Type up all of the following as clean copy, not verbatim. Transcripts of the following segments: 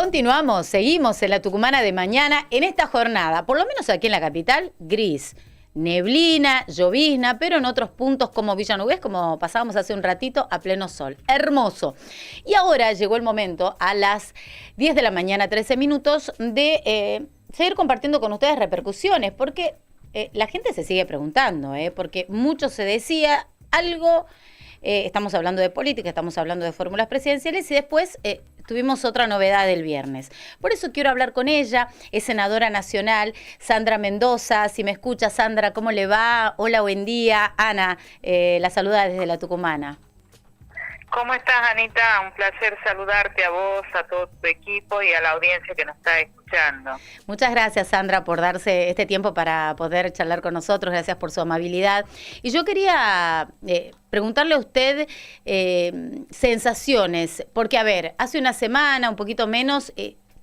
Continuamos, seguimos en la Tucumana de mañana, en esta jornada, por lo menos aquí en la capital, gris, neblina, llovizna, pero en otros puntos como Villa Nubes, como pasábamos hace un ratito, a pleno sol. Hermoso. Y ahora llegó el momento, a las 10 de la mañana, 13 minutos, de seguir compartiendo con ustedes repercusiones, porque la gente se sigue preguntando, porque mucho se decía algo. Estamos hablando de política, estamos hablando de fórmulas presidenciales y después tuvimos otra novedad del viernes. Por eso quiero hablar con ella, es senadora nacional, Sandra Mendoza. Si me escucha, Sandra, ¿cómo le va? Hola, buen día. Ana, la saluda desde la Tucumana. ¿Cómo estás, Anita? Un placer saludarte a vos, a todo tu equipo y a la audiencia que nos está escuchando. Muchas gracias, Sandra, por darse este tiempo para poder charlar con nosotros. Gracias por su amabilidad. Y yo quería preguntarle a usted sensaciones, porque, a ver, hace una semana, un poquito menos,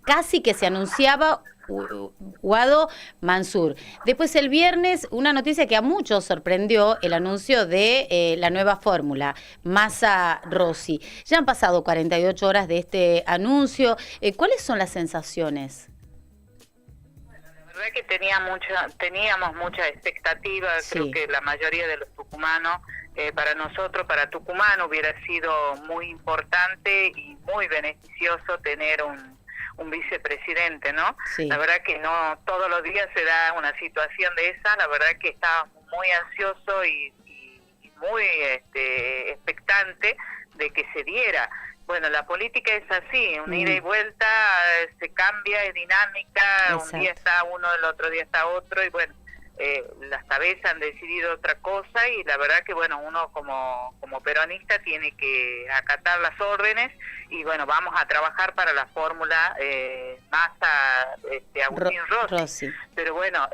casi que se anunciaba Guado Mansur. Después el viernes, una noticia que a muchos sorprendió, el anuncio de la nueva fórmula, Massa Rossi. Ya han pasado 48 horas de este anuncio. ¿Cuáles son las sensaciones? Bueno, la verdad que teníamos mucha expectativa. Sí. Creo que la mayoría de los tucumanos, para nosotros, para Tucumán, hubiera sido muy importante y muy beneficioso tener un vicepresidente, ¿no? Sí. La verdad que no todos los días se da una situación de esa. La verdad que estaba muy ansioso y muy expectante de que se diera. Bueno, la política es así, un ida y vuelta, se cambia, es dinámica. Exacto. Un día está uno, el otro día está otro, y bueno, las cabezas han decidido otra cosa, y la verdad que bueno, uno como peronista tiene que acatar las órdenes, y bueno, vamos a trabajar para la fórmula Massa Agustín Rossi. Pero bueno,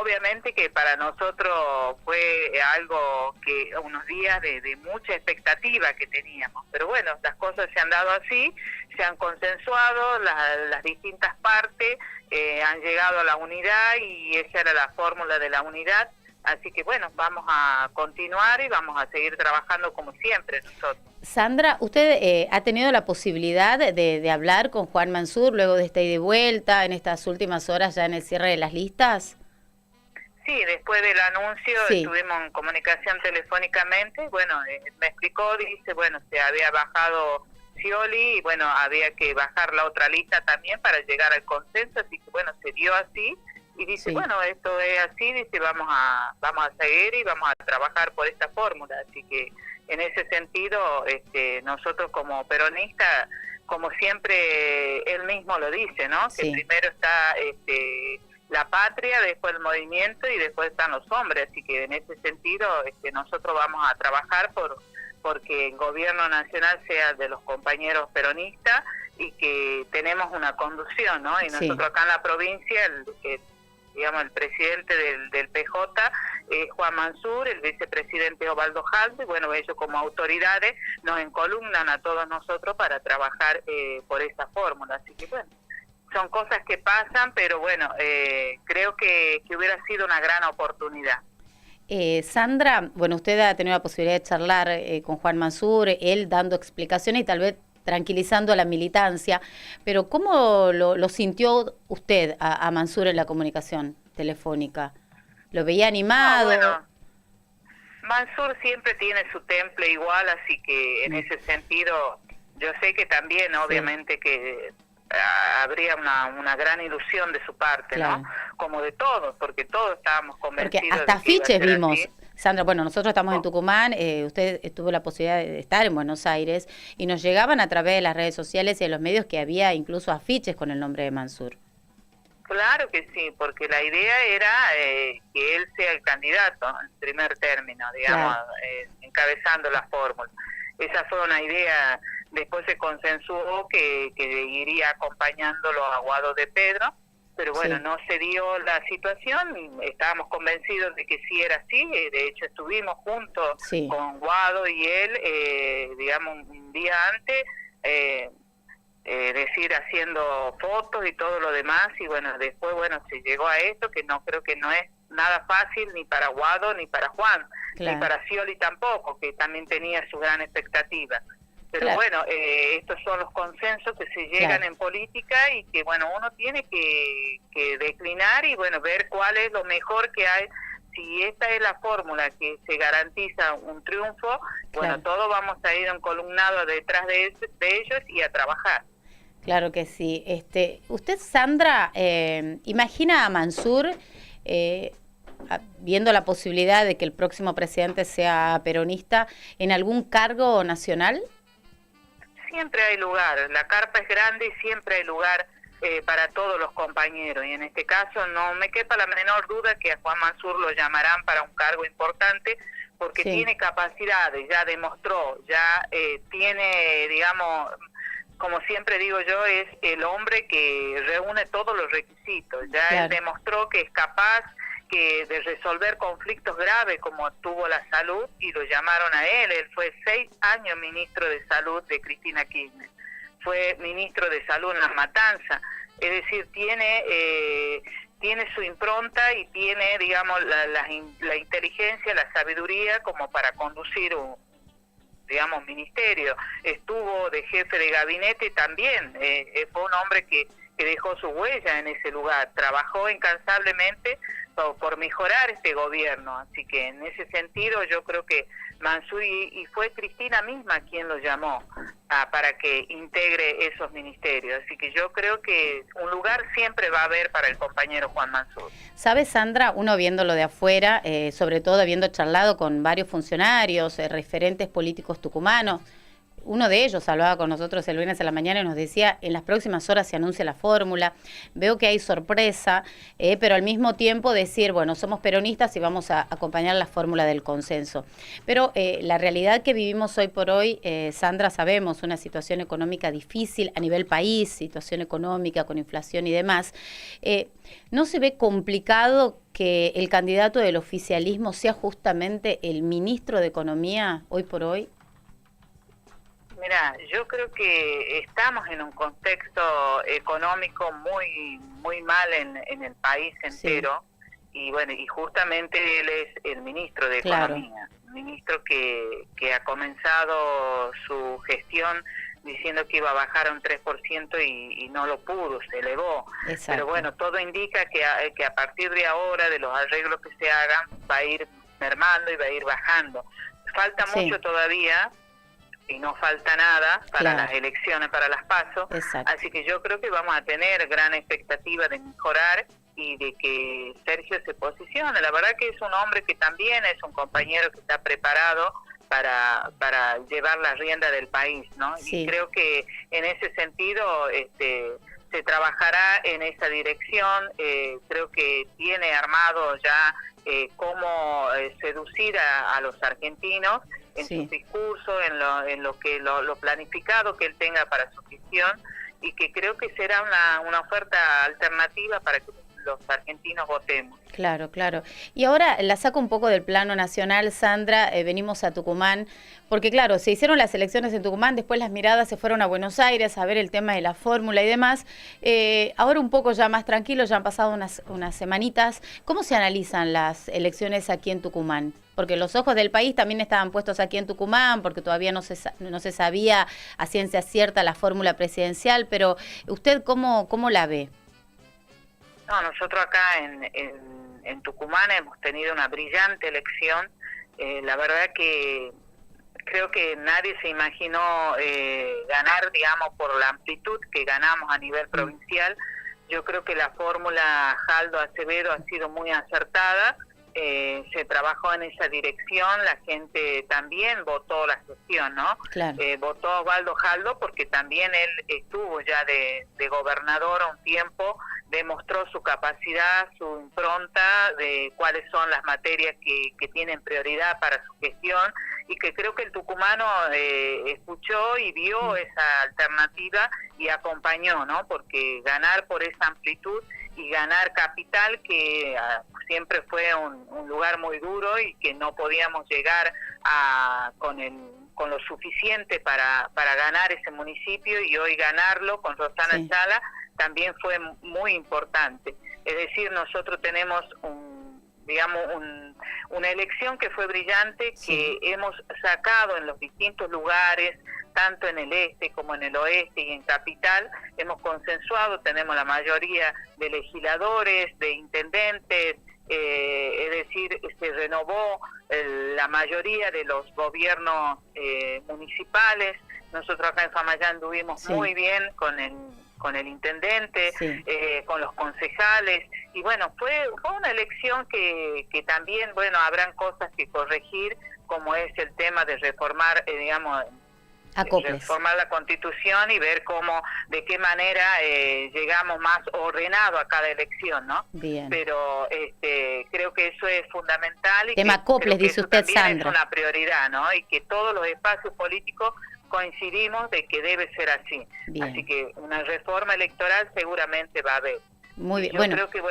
obviamente que para nosotros fue algo que unos días de mucha expectativa que teníamos, pero bueno, las cosas se han dado así, se han consensuado, las distintas partes han llegado a la unidad, y esa era la fórmula de la unidad. Así que bueno, vamos a continuar y vamos a seguir trabajando como siempre nosotros. Sandra, ¿usted ha tenido la posibilidad de hablar con Juan Mansur luego de esta ida y vuelta en estas últimas horas ya en el cierre de las listas? Sí, después del anuncio estuvimos en comunicación telefónicamente. Bueno, me explicó, dice, bueno, se había bajado Scioli y bueno, había que bajar la otra lista también para llegar al consenso, así que bueno, se dio así. Y dice, bueno, esto es así, dice, vamos a seguir y vamos a trabajar por esta fórmula. Así que en ese sentido, nosotros como peronistas, como siempre él mismo lo dice, ¿no? Que primero está la patria, después el movimiento y después están los hombres. Así que en ese sentido nosotros vamos a trabajar porque el gobierno nacional sea de los compañeros peronistas y que tenemos una conducción, ¿no? Y nosotros acá en la provincia, el presidente del PJ es Juan Mansur, el vicepresidente Osvaldo Jalde. Bueno, ellos como autoridades nos encolumnan a todos nosotros para trabajar por esa fórmula. Así que bueno, son cosas que pasan, pero bueno, creo que hubiera sido una gran oportunidad. Sandra, bueno, usted ha tenido la posibilidad de charlar con Juan Mansur, él dando explicaciones y tal vez tranquilizando a la militancia, pero ¿cómo lo sintió usted a Mansur en la comunicación telefónica? ¿Lo veía animado? Bueno, Mansur siempre tiene su temple igual, así que en ese sentido yo sé que también obviamente que habría una gran ilusión de su parte, claro, ¿no? Como de todos, porque todos estábamos convencidos. Porque hasta afiches vimos, así. Sandra, bueno, nosotros estamos en Tucumán, usted tuvo la posibilidad de estar en Buenos Aires, y nos llegaban a través de las redes sociales y de los medios que había incluso afiches con el nombre de Mansur. Claro que sí, porque la idea era que él sea el candidato en primer término, digamos, claro, encabezando la fórmula. Esa fue una idea. Después se consensuó que iría acompañándolo a Guado de Pedro, pero bueno, no se dio la situación. Estábamos convencidos de que sí era así. De hecho, estuvimos juntos con Guado y él, digamos, un día antes, haciendo fotos y todo lo demás. Y bueno, después, bueno, se llegó a esto, que no creo que no es nada fácil ni para Guado ni para Juan, claro, ni para Scioli tampoco, que también tenía su gran expectativa. Pero claro. bueno, estos son los consensos que se llegan en política y que, bueno, uno tiene que declinar y, bueno, ver cuál es lo mejor que hay. Si esta es la fórmula que se garantiza un triunfo, bueno, todos vamos a ir encolumnados detrás de ellos y a trabajar. Claro que sí. Usted, Sandra, imagina a Mansur viendo la posibilidad de que el próximo presidente sea peronista en algún cargo nacional. Siempre hay lugar, la carpa es grande y siempre hay lugar para todos los compañeros, y en este caso no me quepa la menor duda que a Juan Mansur lo llamarán para un cargo importante, porque tiene capacidades, ya demostró, ya tiene, digamos, como siempre digo yo, es el hombre que reúne todos los requisitos, ya él demostró que es capaz de resolver conflictos graves como tuvo la salud, y lo llamaron a él. Él fue 6 años ministro de salud de Cristina Kirchner, fue ministro de salud en La Matanza, es decir, tiene su impronta y tiene, digamos, la inteligencia, la sabiduría como para conducir un ministerio. Estuvo de jefe de gabinete también, fue un hombre que dejó su huella en ese lugar, trabajó incansablemente por mejorar este gobierno, así que en ese sentido yo creo que Mansur, y fue Cristina misma quien lo llamó para que integre esos ministerios, así que yo creo que un lugar siempre va a haber para el compañero Juan Mansur. ¿Sabes, Sandra? Uno viéndolo de afuera, sobre todo habiendo charlado con varios funcionarios, referentes políticos tucumanos, uno de ellos hablaba con nosotros el viernes a la mañana y nos decía, en las próximas horas se anuncia la fórmula, veo que hay sorpresa, pero al mismo tiempo decir, bueno, somos peronistas y vamos a acompañar la fórmula del consenso. Pero la realidad que vivimos hoy por hoy, Sandra, sabemos, una situación económica difícil a nivel país, situación económica con inflación y demás, ¿no se ve complicado que el candidato del oficialismo sea justamente el ministro de Economía hoy por hoy? Mira, yo creo que estamos en un contexto económico muy mal en el país entero, y bueno, y justamente él es el ministro de Economía, ministro que ha comenzado su gestión diciendo que iba a bajar a un 3% y no lo pudo, se elevó. Exacto. Pero bueno, todo indica que a partir de ahora, de los arreglos que se hagan, va a ir mermando y va a ir bajando. Falta mucho todavía, y no falta nada para las elecciones, para las PASO, así que yo creo que vamos a tener gran expectativa de mejorar y de que Sergio se posicione. La verdad que es un hombre que también es un compañero que está preparado para llevar la rienda del país, ¿no? Y creo que en ese sentido se trabajará en esa dirección. Creo que tiene armado ya cómo seducir a los argentinos en sus discursos, en lo planificado que él tenga para su gestión, y que creo que será una oferta alternativa para que los argentinos votemos. Claro, claro. Y ahora la saco un poco del plano nacional, Sandra, venimos a Tucumán, porque claro, se hicieron las elecciones en Tucumán, después las miradas se fueron a Buenos Aires a ver el tema de la fórmula y demás. Ahora un poco ya más tranquilo, ya han pasado unas semanitas. ¿Cómo se analizan las elecciones aquí en Tucumán? Porque los ojos del país también estaban puestos aquí en Tucumán, porque todavía no se sabía a ciencia cierta la fórmula presidencial, pero ¿usted cómo la ve? No, nosotros acá en Tucumán hemos tenido una brillante elección. La verdad que creo que nadie se imaginó ganar, digamos, por la amplitud que ganamos a nivel provincial. Yo creo que la fórmula Jaldo-Acevedo ha sido muy acertada. Se trabajó en esa dirección, la gente también votó la gestión, ¿no? Claro. Votó a Osvaldo Jaldo porque también él estuvo ya de gobernador un tiempo, demostró su capacidad, su impronta de cuáles son las materias que tienen prioridad para su gestión, y que creo que el tucumano escuchó y vio esa alternativa y acompañó, ¿no? Porque ganar por esa amplitud y ganar capital, que siempre fue un lugar muy duro y que no podíamos llegar con lo suficiente para ganar ese municipio, y hoy ganarlo con Rosana Ayala también fue muy importante. Es decir, nosotros tenemos una elección que fue brillante, que hemos sacado en los distintos lugares, tanto en el este como en el oeste y en Capital, hemos consensuado, tenemos la mayoría de legisladores, de intendentes, es decir, se renovó la mayoría de los gobiernos municipales. Nosotros acá en Famayán anduvimos muy bien con el intendente, con los concejales, y bueno, fue una elección que también, bueno, habrán cosas que corregir, como es el tema de reformar, reformar la Constitución y ver de qué manera llegamos más ordenado a cada elección, ¿no? Bien. Pero creo que eso es fundamental y tema Acoples, dice usted, también Sandra. Es una prioridad, ¿no? Y que todos los espacios políticos coincidimos de que debe ser así. Bien. Así que una reforma electoral seguramente va a haber. Muy bien. Yo creo que,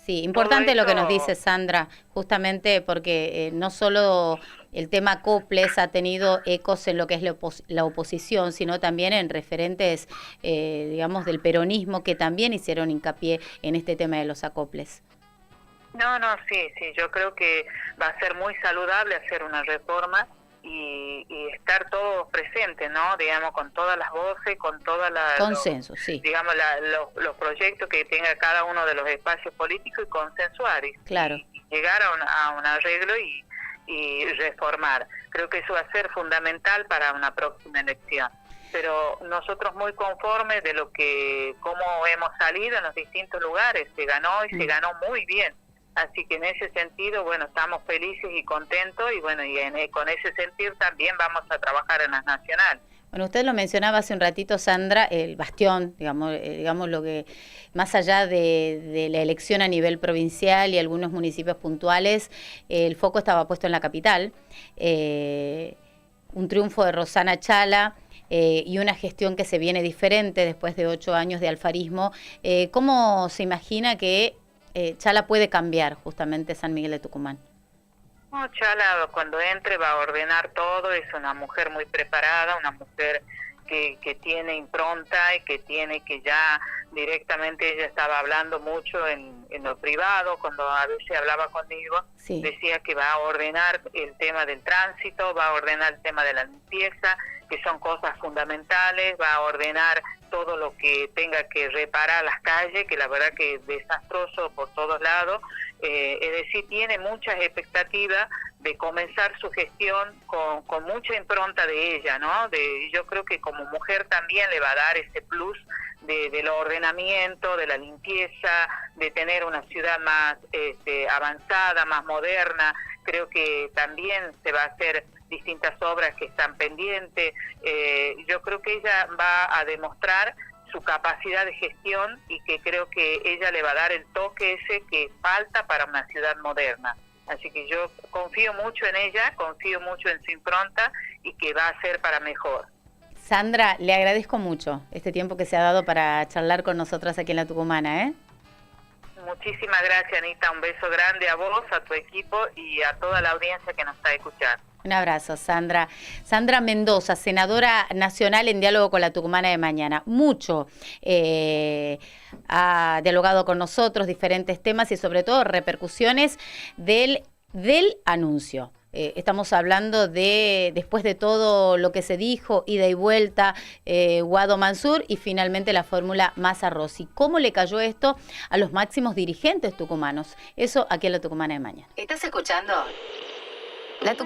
sí, importante lo que nos dice Sandra, justamente porque no solo el tema Acoples ha tenido ecos en lo que es la oposición, sino también en referentes, digamos, del peronismo que también hicieron hincapié en este tema de los Acoples. Sí, yo creo que va a ser muy saludable hacer una reforma y estar todos presentes, ¿no? Digamos, con todas las voces, con todas las... Consenso, sí. Digamos, los proyectos que tenga cada uno de los espacios políticos y consensuar. Claro. Y llegar a un arreglo y reformar. Creo que eso va a ser fundamental para una próxima elección. Pero nosotros muy conformes de cómo hemos salido en los distintos lugares. Se ganó y se ganó muy bien. Así que en ese sentido, bueno, estamos felices y contentos y bueno, con ese sentido también vamos a trabajar en las nacionales. Bueno, usted lo mencionaba hace un ratito, Sandra, el bastión, digamos lo que, más allá de la elección a nivel provincial y algunos municipios puntuales, el foco estaba puesto en la capital. Un triunfo de Rosana Chala y una gestión que se viene diferente después de 8 años de alfarismo. ¿Cómo se imagina que Chala puede cambiar justamente San Miguel de Tucumán? No, Chala cuando entre va a ordenar todo, es una mujer muy preparada, una mujer que tiene impronta y que ya directamente ella estaba hablando mucho en lo privado, cuando a veces hablaba conmigo, decía que va a ordenar el tema del tránsito, va a ordenar el tema de la limpieza, que son cosas fundamentales, va a ordenar todo lo que tenga que reparar las calles, que la verdad que es desastroso por todos lados, es decir, tiene muchas expectativas de comenzar su gestión con mucha impronta de ella, ¿no? Yo creo que como mujer también le va a dar ese plus del ordenamiento, de la limpieza, de tener una ciudad más avanzada, más moderna. Creo que también se va a hacer distintas obras que están pendientes. Yo creo que ella va a demostrar su capacidad de gestión y que creo que ella le va a dar el toque ese que falta para una ciudad moderna. Así que yo confío mucho en ella, confío mucho en su impronta y que va a ser para mejor. Sandra, le agradezco mucho este tiempo que se ha dado para charlar con nosotras aquí en La Tucumana, Muchísimas gracias, Anita. Un beso grande a vos, a tu equipo y a toda la audiencia que nos está escuchando. Un abrazo, Sandra. Sandra Mendoza, senadora nacional en Diálogo con La Tucumana de Mañana. Mucho ha dialogado con nosotros, diferentes temas y sobre todo repercusiones del anuncio. Estamos hablando después de todo lo que se dijo, ida y vuelta, Guado Mansur y finalmente la fórmula Massa Rossi. ¿Cómo le cayó esto a los máximos dirigentes tucumanos? Eso aquí en La Tucumana de Mañana. ¿Estás escuchando? La Tucumana.